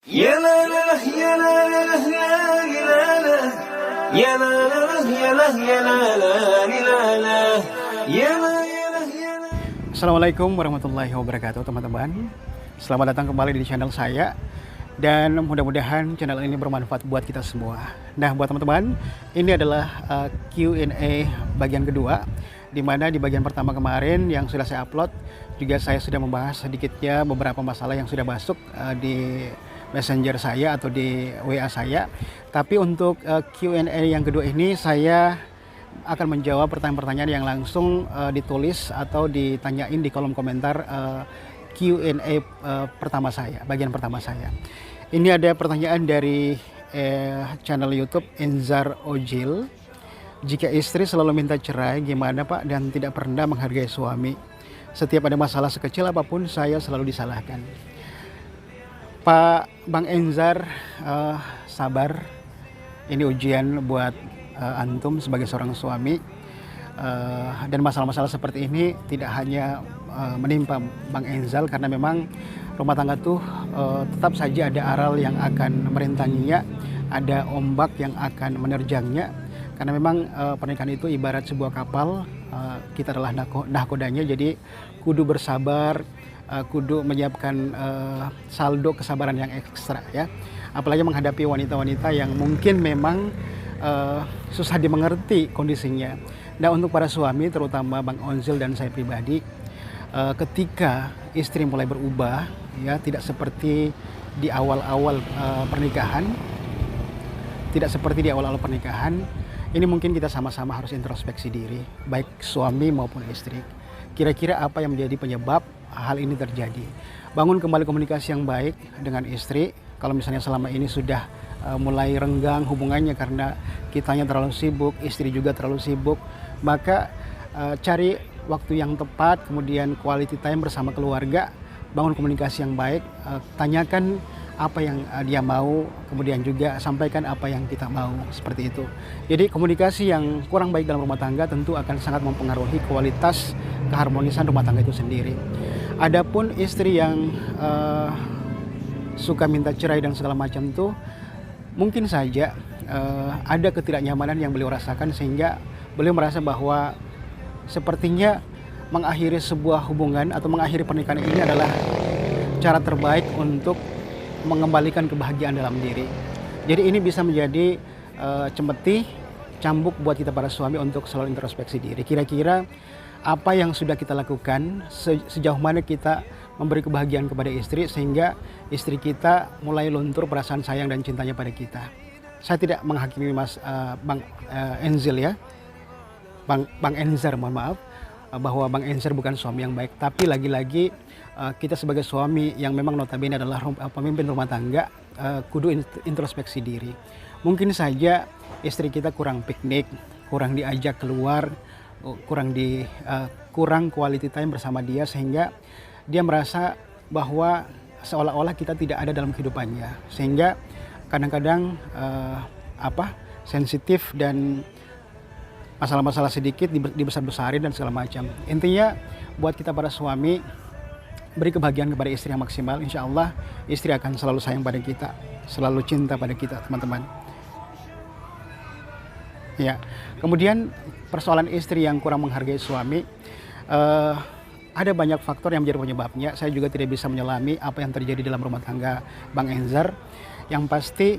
يا لا لا يا لا لا لا لا لا يا لا لا يا لا يا لا لا لا لا يا لا يا لا يا لا. Assalamualaikum warahmatullahi wabarakatuh teman-teman. Selamat datang kembali di channel saya. Dan mudah-mudahan channel ini bermanfaat buat kita semua. Nah buat teman-teman, ini adalah Q&A bagian kedua, di mana di bagian pertama kemarin yang sudah saya upload juga saya sudah membahas sedikitnya beberapa masalah yang sudah masuk di messenger saya atau di WA saya. Tapi untuk Q&A yang kedua ini saya akan menjawab pertanyaan-pertanyaan yang langsung ditulis atau ditanyain di kolom komentar Q&A pertama saya, bagian pertama saya. Ini ada pertanyaan dari channel YouTube Enzar Ojil. Jika istri selalu minta cerai, gimana Pak, dan tidak pernah menghargai suami? Setiap ada masalah sekecil apapun saya selalu disalahkan. Pak Bang Enzar, sabar. Ini ujian buat antum sebagai seorang suami. Dan masalah-masalah seperti ini tidak hanya menimpa Bang Enzal, karena memang rumah tangga tuh tetap saja ada aral yang akan merintanginya, ada ombak yang akan menerjangnya. Karena memang pernikahan itu ibarat sebuah kapal, kita adalah nahkodanya, jadi kudu bersabar, kudu menyiapkan saldo kesabaran yang ekstra ya. Apalagi menghadapi wanita-wanita yang mungkin memang susah dimengerti kondisinya. Nah untuk para suami, terutama Bang Onzil dan saya pribadi, ketika istri mulai berubah ya, tidak seperti di awal-awal pernikahan, ini mungkin kita sama-sama harus introspeksi diri, baik suami maupun istri. Kira-kira apa yang menjadi penyebab hal ini terjadi? Bangun kembali komunikasi yang baik dengan istri. Kalau misalnya selama ini sudah mulai renggang hubungannya karena kitanya terlalu sibuk, istri juga terlalu sibuk, maka cari waktu yang tepat, kemudian quality time bersama keluarga, bangun komunikasi yang baik, tanyakan apa yang dia mau, kemudian juga sampaikan apa yang kita mau, seperti itu. Jadi komunikasi yang kurang baik dalam rumah tangga tentu akan sangat mempengaruhi kualitas keharmonisan rumah tangga itu sendiri. Adapun istri yang suka minta cerai dan segala macam tuh, mungkin saja ada ketidaknyamanan yang beliau rasakan sehingga beliau merasa bahwa sepertinya mengakhiri sebuah hubungan atau mengakhiri pernikahan ini adalah cara terbaik untuk mengembalikan kebahagiaan dalam diri. Jadi ini bisa menjadi cemeti, cambuk buat kita para suami untuk selalu introspeksi diri. Kira-kira apa yang sudah kita lakukan, sejauh mana kita memberi kebahagiaan kepada istri sehingga istri kita mulai luntur perasaan sayang dan cintanya pada kita. Saya tidak menghakimi Bang Enzil ya, Bang Enzar, mohon maaf, bahwa Bang Enzar bukan suami yang baik. Tapi lagi-lagi kita sebagai suami yang memang notabene adalah pemimpin rumah tangga, kudu introspeksi diri. Mungkin saja istri kita kurang piknik, kurang diajak keluar, kurang quality time bersama dia, sehingga dia merasa bahwa seolah-olah kita tidak ada dalam kehidupannya, sehingga kadang-kadang sensitif dan masalah-masalah sedikit dibesar-besarin dan segala macam. Intinya buat kita para suami, beri kebahagiaan kepada istri yang maksimal. Insya Allah istri akan selalu sayang pada kita, selalu cinta pada kita, teman-teman. Ya, kemudian persoalan istri yang kurang menghargai suami, ada banyak faktor yang menjadi penyebabnya. Saya juga tidak bisa menyelami apa yang terjadi dalam rumah tangga Bang Enzar. Yang pasti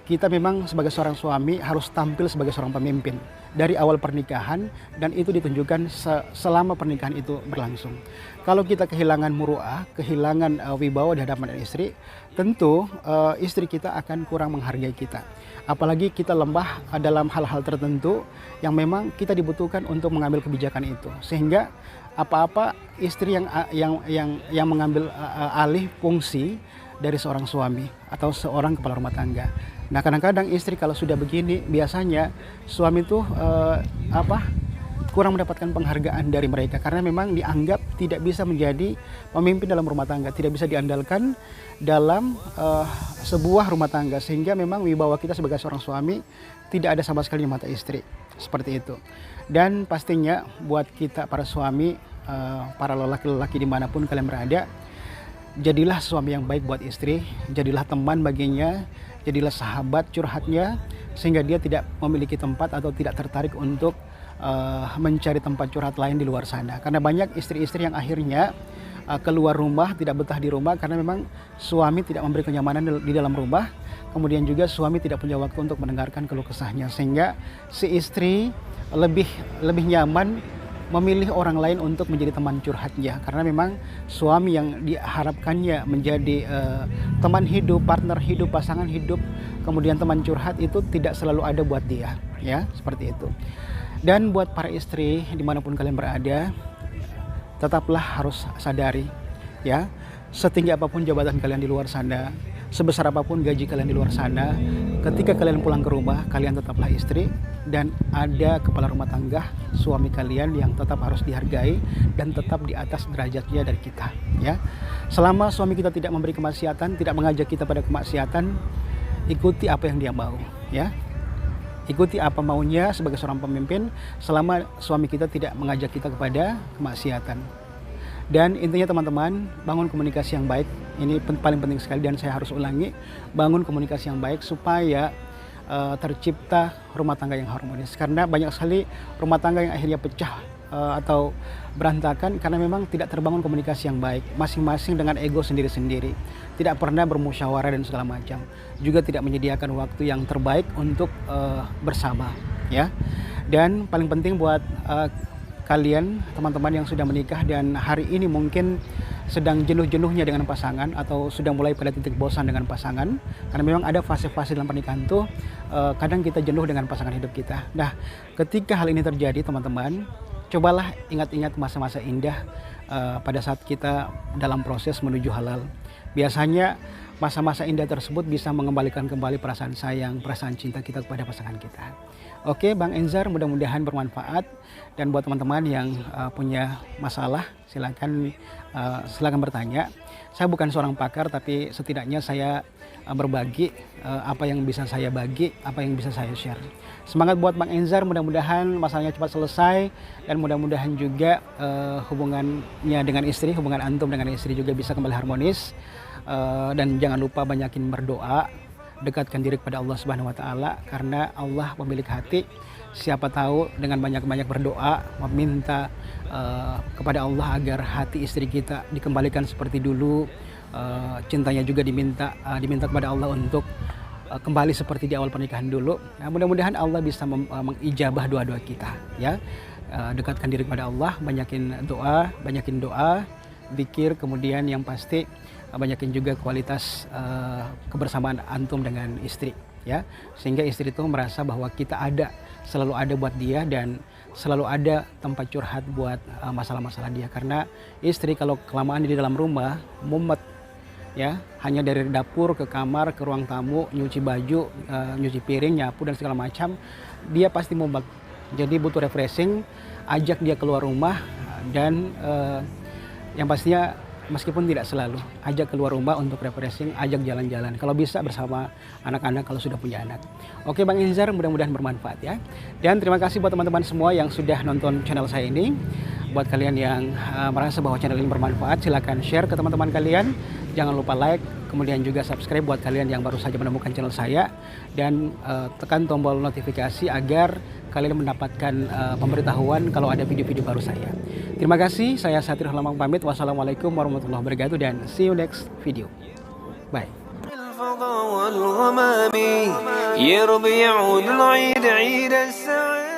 kita memang sebagai seorang suami harus tampil sebagai seorang pemimpin dari awal pernikahan, dan itu ditunjukkan selama pernikahan itu berlangsung. Kalau kita kehilangan muruah, kehilangan wibawa di hadapan istri, tentu istri kita akan kurang menghargai kita. Apalagi kita lemah dalam hal-hal tertentu yang memang kita dibutuhkan untuk mengambil kebijakan itu, sehingga apa-apa istri yang mengambil alih fungsi dari seorang suami atau seorang kepala rumah tangga. Nah kadang-kadang istri kalau sudah begini, biasanya suami itu kurang mendapatkan penghargaan dari mereka, karena memang dianggap tidak bisa menjadi pemimpin dalam rumah tangga, tidak bisa diandalkan dalam sebuah rumah tangga, sehingga memang wibawa kita sebagai seorang suami tidak ada sama sekali di mata istri, seperti itu. Dan pastinya buat kita para suami, para lelaki-lelaki dimanapun kalian berada, Jadilah suami yang baik buat istri, jadilah teman baginya, jadilah sahabat curhatnya, sehingga dia tidak memiliki tempat atau tidak tertarik untuk mencari tempat curhat lain di luar sana. Karena banyak istri-istri yang akhirnya keluar rumah, tidak betah di rumah karena memang suami tidak memberi kenyamanan di dalam rumah. Kemudian juga suami tidak punya waktu untuk mendengarkan keluh kesahnya, sehingga si istri lebih nyaman memilih orang lain untuk menjadi teman curhatnya, karena memang suami yang diharapkannya menjadi teman hidup, partner hidup, pasangan hidup, kemudian teman curhat itu tidak selalu ada buat dia, ya, seperti itu. Dan buat para istri dimanapun kalian berada, tetaplah harus sadari, ya, setinggi apapun jabatan kalian di luar sana, sebesar apapun gaji kalian di luar sana, ketika kalian pulang ke rumah, kalian tetaplah istri, dan ada kepala rumah tangga, suami kalian yang tetap harus dihargai dan tetap di atas derajatnya dari kita, ya. Selama suami kita tidak memberi kemaksiatan, tidak mengajak kita pada kemaksiatan, ikuti apa yang dia mau, ya. Ikuti apa maunya sebagai seorang pemimpin selama suami kita tidak mengajak kita kepada kemaksiatan. Dan intinya teman-teman, bangun komunikasi yang baik. Ini paling penting sekali dan saya harus ulangi. Bangun komunikasi yang baik supaya tercipta rumah tangga yang harmonis. Karena banyak sekali rumah tangga yang akhirnya pecah atau berantakan karena memang tidak terbangun komunikasi yang baik. Masing-masing dengan ego sendiri-sendiri. Tidak pernah bermusyawarah dan segala macam. Juga tidak menyediakan waktu yang terbaik untuk bersama, ya. Dan paling penting buat kalian teman-teman yang sudah menikah dan hari ini mungkin sedang jenuh-jenuhnya dengan pasangan atau sudah mulai pada titik bosan dengan pasangan, karena memang ada fase-fase dalam pernikahan tuh kadang kita jenuh dengan pasangan hidup kita. Nah, ketika hal ini terjadi teman-teman, cobalah ingat-ingat masa-masa indah pada saat kita dalam proses menuju halal. Biasanya masa-masa indah tersebut bisa mengembalikan kembali perasaan sayang, perasaan cinta kita kepada pasangan kita. Oke, Bang Enzar, mudah-mudahan bermanfaat. Dan buat teman-teman yang punya masalah, silakan bertanya. Saya bukan seorang pakar, tapi setidaknya saya berbagi apa yang bisa saya bagi, apa yang bisa saya share. Semangat buat Bang Enzar, mudah-mudahan masalahnya cepat selesai dan mudah-mudahan juga hubungannya dengan istri, hubungan antum dengan istri juga bisa kembali harmonis. Dan jangan lupa banyakin berdoa, dekatkan diri kepada Allah Subhanahu wa taala, karena Allah pemilik hati. Siapa tahu dengan banyak-banyak berdoa meminta kepada Allah agar hati istri kita dikembalikan seperti dulu, cintanya juga diminta kepada Allah untuk kembali seperti di awal pernikahan dulu. Nah, mudah-mudahan Allah bisa mengijabah doa-doa kita, ya. Dekatkan diri kepada Allah, banyakin doa, zikir, kemudian yang pasti banyakin juga kualitas kebersamaan antum dengan istri, ya, sehingga istri itu merasa bahwa kita selalu ada buat dia dan selalu ada tempat curhat buat masalah-masalah dia. Karena istri kalau kelamaan di dalam rumah mumet, ya, hanya dari dapur ke kamar ke ruang tamu, nyuci baju, nyuci piring, nyapu dan segala macam, dia pasti mumet. Jadi butuh refreshing, ajak dia keluar rumah dan yang pastinya meskipun tidak selalu, ajak keluar rumah untuk refreshing, ajak jalan-jalan. Kalau bisa bersama anak-anak kalau sudah punya anak. Oke Bang Enzar, mudah-mudahan bermanfaat ya. Dan terima kasih buat teman-teman semua yang sudah nonton channel saya ini. Buat kalian yang merasa bahwa channel ini bermanfaat, silahkan share ke teman-teman kalian. Jangan lupa like, kemudian juga subscribe buat kalian yang baru saja menemukan channel saya. Dan tekan tombol notifikasi agar kalian mendapatkan pemberitahuan kalau ada video-video baru saya. Terima kasih, saya Satrih Lamang pamit. Wassalamualaikum warahmatullahi wabarakatuh dan see you next video. Bye. يا رب يعود العيد عيد السعادة.